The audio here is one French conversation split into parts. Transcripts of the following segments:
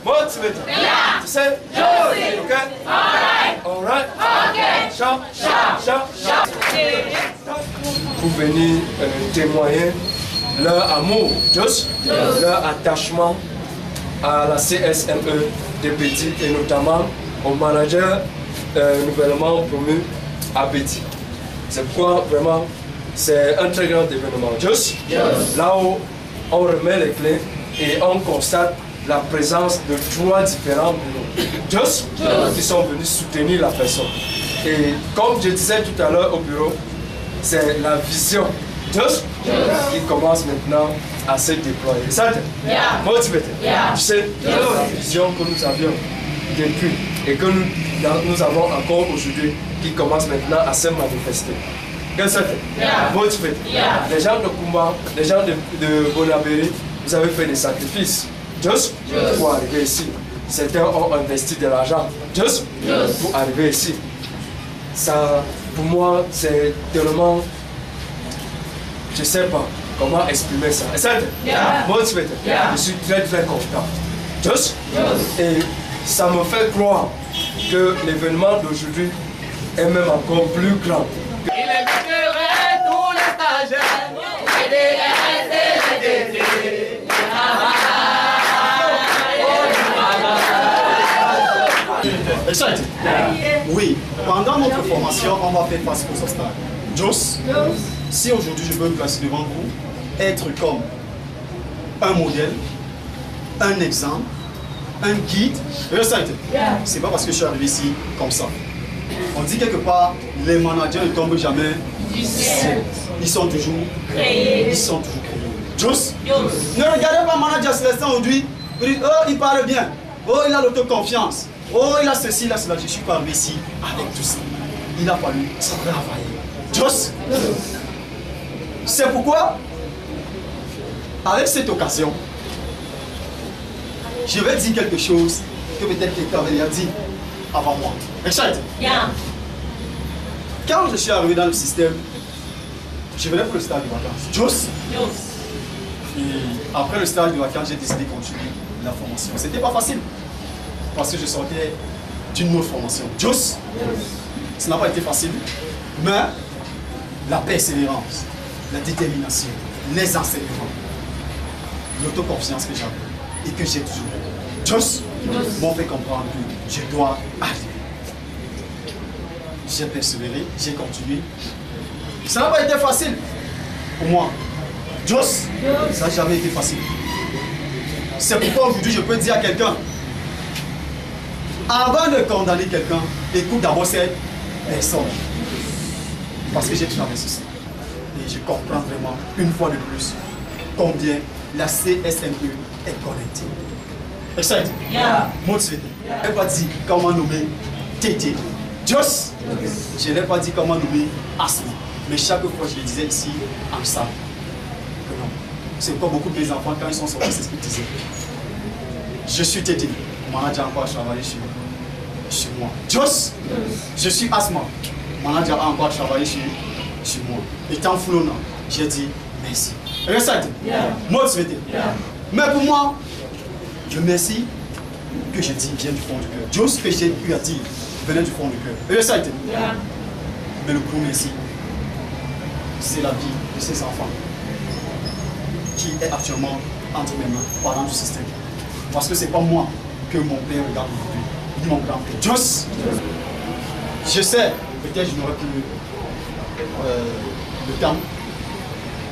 Motivate. Yeah. Tu sais? Josie. Ok? Alright. Alright. Ok. Chant. Pour venir témoigner leur amour, juste leur attachement à la CSME des petits et notamment au manager nouvellement promu à Petit. C'est pourquoi vraiment c'est un très grand événement. Juste là où on remet les clés et on constate la présence de 3 différents bureaux. Just qui sont venus soutenir la personne. Et comme je disais tout à l'heure au bureau, c'est la vision Just qui commence maintenant à se déployer. Ça, motivé. Tu sais, la vision que nous avions depuis et que nous avons encore aujourd'hui qui commence maintenant à se manifester. Qu'est-ce que c'est? Motivé. Les gens de Kumba, les gens de Bonabéry, vous avez fait des sacrifices. Just pour arriver ici. Certains ont investi de l'argent. Just pour arriver ici. Ça, pour moi, c'est tellement. Je ne sais pas comment exprimer ça. Motivé. Je suis très content. Just. Et ça me fait croire que l'événement d'aujourd'hui est même encore plus grand. Il est tous les stagiaires, Excited? Oui, pendant notre formation, on va faire face aux obstacles. Joss, si aujourd'hui je peux me placer devant vous, être comme un modèle, un exemple, un guide, c'est pas parce que je suis arrivé ici comme ça. On dit quelque part, les managers ne tombent jamais. Ils sont toujours créés. Joss, ne regardez pas manager Célestin aujourd'hui. Vous dites, oh, il parle bien. Oh, il a l'autoconfiance. Oh, il a ceci, il a cela. Je suis pas arrivé ici avec tout ça. Il a fallu travailler. Joss, c'est pourquoi, avec cette occasion, je vais dire quelque chose que peut-être quelqu'un avait déjà dit avant moi. Excited? Quand je suis arrivé dans le système, je venais pour le stage de vacances. Joss. Et après le stage de vacances, j'ai décidé de continuer la formation. C'était pas facile parce que je sortais d'une autre formation. Joss. Ça n'a pas été facile, mais la persévérance, la détermination, les enseignements, l'autoconfiance que j'avais et que j'ai toujours. Joss m'ont fait comprendre que je dois arriver. J'ai persévéré, j'ai continué. Ça n'a pas été facile pour moi. Joss, ça n'a jamais été facile. C'est pourquoi aujourd'hui je peux dire à quelqu'un, avant de condamner quelqu'un, écoute d'abord cette personne. Parce que j'ai traversé ça. Et je comprends vraiment, une fois de plus, combien la CSME est connectée. Excited? Motivé. Je n'ai pas dit comment nommer Tété. Joss, je n'ai pas dit comment nommer Asma. Mais chaque fois je le disais ici, en ça. C'est pas beaucoup de mes enfants, quand ils sont sortis, c'est ce qu'ils disaient. Je suis Tété. Manager encore à travailler sur moi. Joss, je suis Asma. Manager a encore travaillé sur moi. Étant flonnant, j'ai dit merci. Excited? Motivé. Mais pour moi, je merci que je dis vient du fond du cœur. Joss, que j'ai eu à dire venait du fond du cœur. Excited? Mais le plus merci, c'est la vie de ces enfants qui est actuellement entre mes mains, parlant du système. Parce que c'est pas moi que mon père regarde aujourd'hui, ni mon grand-père. Joss, je sais, peut-être je n'aurais plus le temps,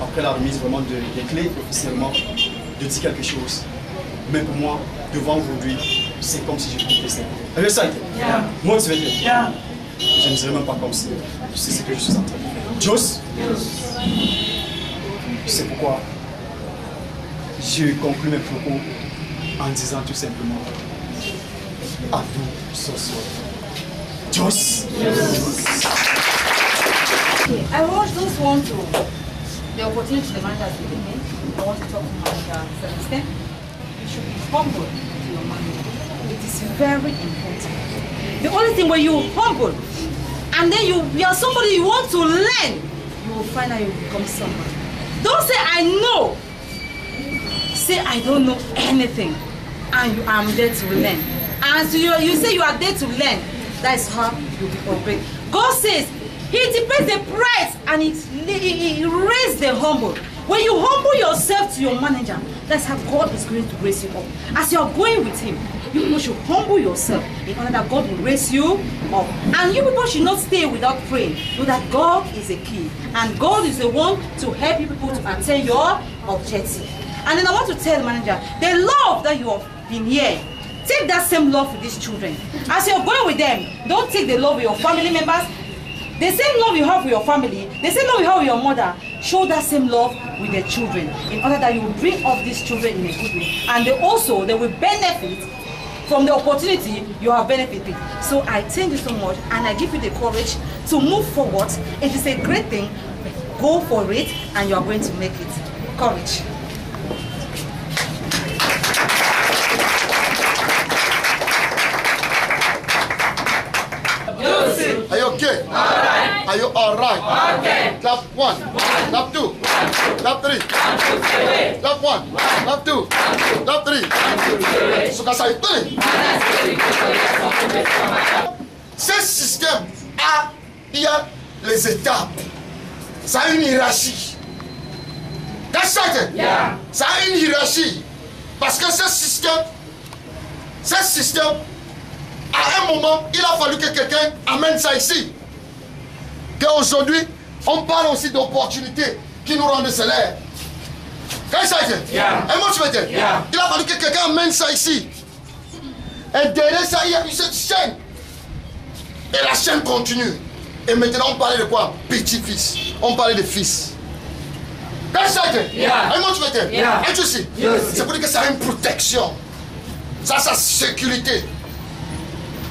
après la remise vraiment des clés officiellement, de dire quelque chose. Mais pour moi, devant aujourd'hui, c'est comme si je comptais ça. Excited? Motivé. Je ne dirais même pas comme si je sais ce que je suis en train de faire. Joss, c'est pourquoi je conclue mes propos en disant tout simplement à vous ce soir. Joss. I just want to, the opportunity the manager has given me, I want to talk to Manager Celestin. You should be humble to your manager. It is very important. The only thing when you humble and then you are somebody you want to learn, you will find out you will become someone. Don't say I know. Say I don't know anything. and I'm there to learn. And so you say you are there to learn. That is how you be obeyed. God says He pays the price and He raises the humble. When you humble yourself to your manager, that's how God is going to raise you up. As you are going with Him, you people should humble yourself in order that God will raise you up. And you people should not stay without praying. Know that God is a key. And God is the one to help you people to attain your objective. And then I want to tell the manager, the love that you have been here, take that same love with these children. As you're going with them, don't take the love with your family members. The same love you have with your family, the same love you have with your mother, show that same love with the children in order that you will bring up these children in a good way. And they will benefit from the opportunity you have benefited. So I thank you so much and I give you the courage to move forward. It is a great thing. Go for it and you are going to make it. Courage. Are you okay? Alright. Are you alright? Okay. Clap 1, clap 2, clap 3, clap 1, clap 2, clap 3. So ça est plein. Ce système il y a les étapes. Ça a une hiérarchie. That's right. Yeah. Ça a une hiérarchie. Parce que ce système, à un moment, il a fallu que quelqu'un amène ça ici. Qu'aujourd'hui, on parle aussi d'opportunités qui nous rendent célèbres. Qu'est-ce que ça a été? Et moi, tu veux dire? Il a fallu que quelqu'un amène ça ici. Et derrière ça, il y a eu cette chaîne. Et la chaîne continue. Et maintenant, on parlait de quoi? Petit-fils. On parlait de fils. Qu'est-ce que ça a été? Et moi, tu veux dire? Et tu sais? C'est pour dire que ça a une protection. Ça a sa sécurité.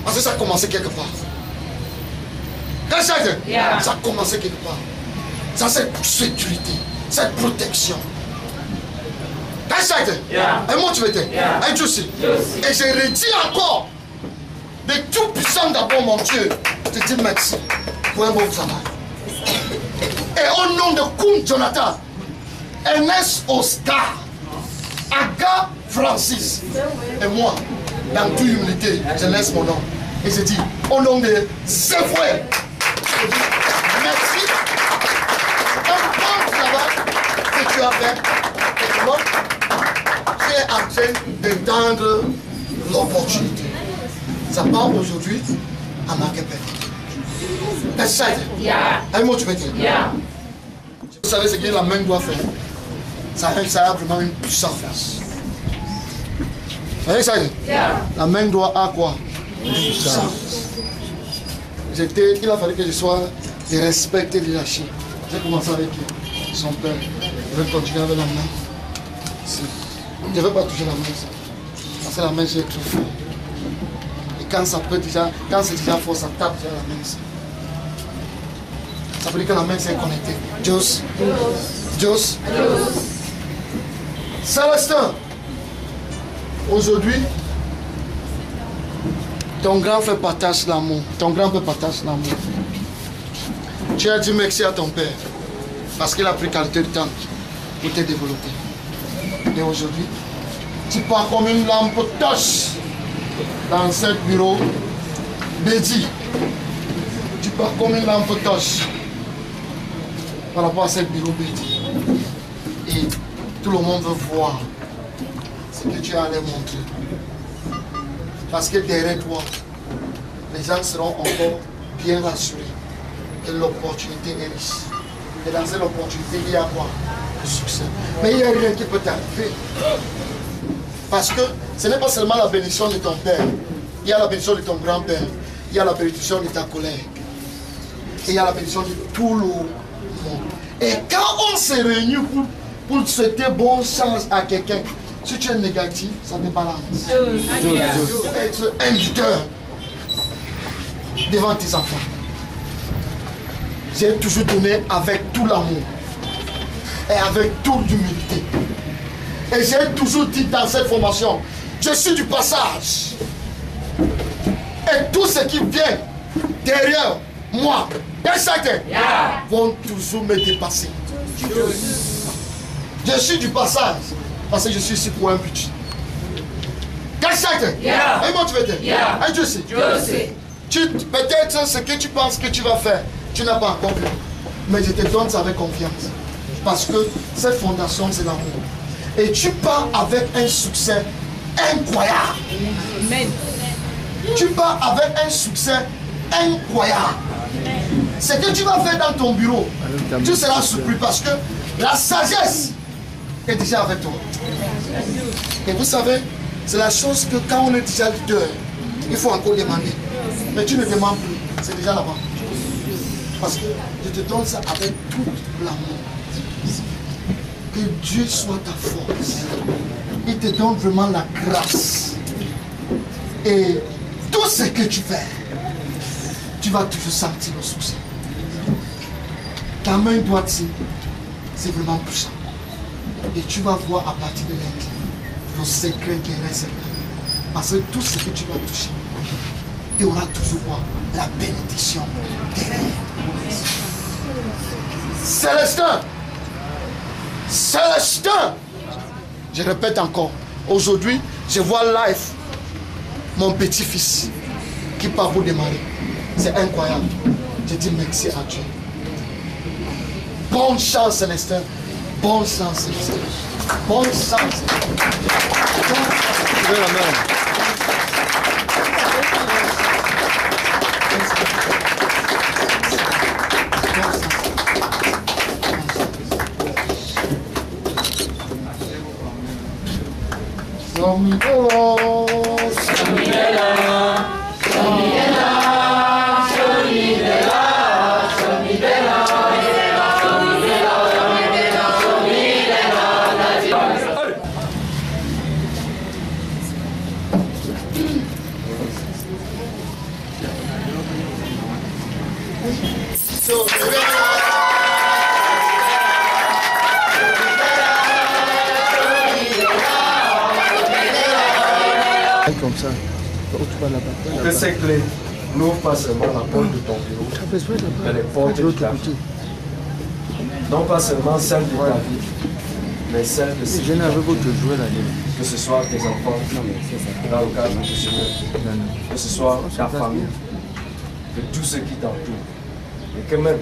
Parce que ça a commencé quelque part. Qu'est-ce que ça a été? Ça a commencé quelque part. Ça, cette sécurité, cette protection. Qu'est-ce que ça a été? Et moi, tu veux dire? Et tu sais? Et je redis encore, de tout puissant d'abord, mon Dieu, je te dis merci pour un bon travail. Et au nom de Koum Jonathan, Ernest Oscar, Aga Francis, et moi, dans toute humilité, je laisse mon nom. Et je dis, au nom de ses frères, je dis merci. Un bon travail que tu as fait. Et moi, tu es en train d'étendre l'opportunité. Ça part aujourd'hui à Marquepet. Qu'est-ce que ça dit? Un mot tu veux dire? Vous savez ce que la main doit faire? Ça a vraiment une puissance. Vous voyez ça? La main doit avoir quoi? Puissance. Il a fallu que je sois de respecter le leadership. J'ai commencé avec son père. Je vais continuer avec la main. Je ne veux pas toucher la main. Parce que la main, j'ai tout fait. Et quand ça peut déjà, quand c'est déjà fort, ça tape déjà la main. Ça veut dire que la main s'est connectée. Jos. Célestin. Aujourd'hui, ton grand frère partage l'amour. Ton grand-père partage l'amour. Tu as dit merci à ton père parce qu'il a pris qualité de temps pour te développer. Et aujourd'hui, tu pars comme une lampe torche dans ce bureau dédié. Tu pars comme une lampe torche par rapport à ce bureau dédié. Et tout le monde veut voir ce que tu as à leur montrer. Parce que derrière toi, les gens seront encore bien rassurés que l'opportunité est riche. Et dans cette opportunité, il y a quoi? Le succès. Mais il n'y a rien qui peut t'arriver. Parce que ce n'est pas seulement la bénédiction de ton père. Il y a la bénédiction de ton grand-père. Il y a la bénédiction de ta collègue. Et il y a la bénédiction de tout le monde. Et quand on se réunit pour souhaiter bonne chance à quelqu'un, si tu es négatif, ça te balance. Tu dois être un leader devant tes enfants. J'ai toujours donné avec tout l'amour et avec toute l'humilité. Et j'ai toujours dit dans cette formation, je suis du passage. Et tout ce qui vient derrière moi, vont toujours me dépasser. Je suis du passage parce que je suis ici pour un but. Gassaïte. Et moi tu veux dire. Et Dieu sait. Peut-être ce que tu penses que tu vas faire, tu n'as pas encore vu. Mais je te donne ça avec confiance. Parce que cette fondation, c'est l'amour. Et tu pars avec un succès incroyable. Amen. Tu pars avec un succès incroyable. Ce que tu vas faire dans ton bureau, tu seras surpris parce que la sagesse est déjà avec toi. Et vous savez, c'est la chose que quand on est déjà leader, il faut encore demander. Mais tu ne demandes plus, c'est déjà là-bas. Parce que je te donne ça avec tout l'amour. Que Dieu soit ta force. Il te donne vraiment la grâce. Et tout ce que tu fais, tu vas toujours sentir le succès. Ta main droite, c'est vraiment puissant. Et tu vas voir à partir de l'inclin le secret qui reste. Parce que tout ce que tu vas toucher, il y aura toujours la bénédiction derrière. Célestin, Célestin, je répète encore, aujourd'hui, je vois live mon petit-fils qui part pour démarrer. C'est incroyable. Je dis merci à Dieu. Bonne chance, Célestin. Bonne chance, Célestin. Bonne chance. Levez la main. Comme ça, Que ces clés n'ouvrent pas seulement la porte de ton bureau, mais les portes de ta vie. Non pas seulement celle de ta vie, mais celle de ceux que ce soit tes enfants, dans le cadre professionnel, que ce soit ta famille, de tous ceux qui t'entourent. Et que même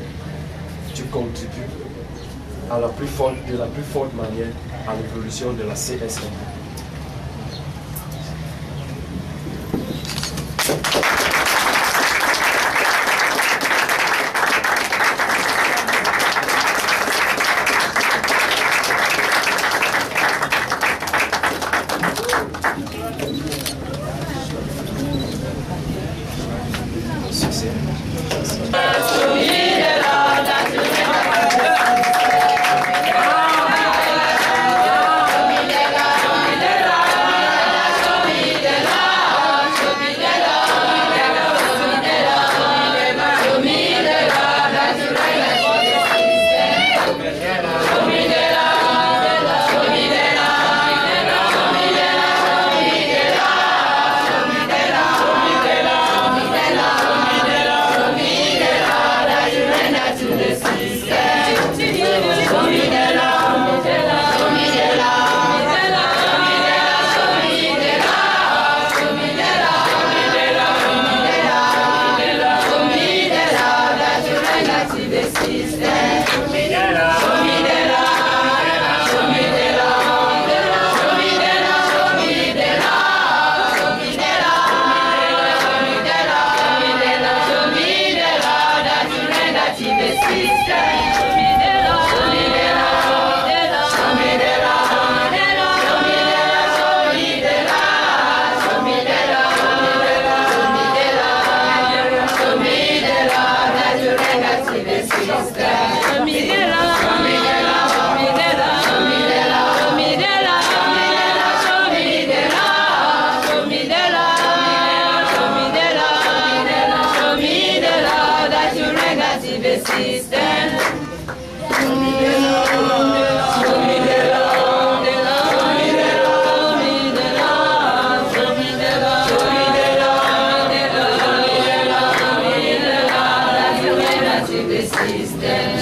tu contribues à de la plus forte manière à l'évolution de la CSM.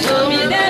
Show me that.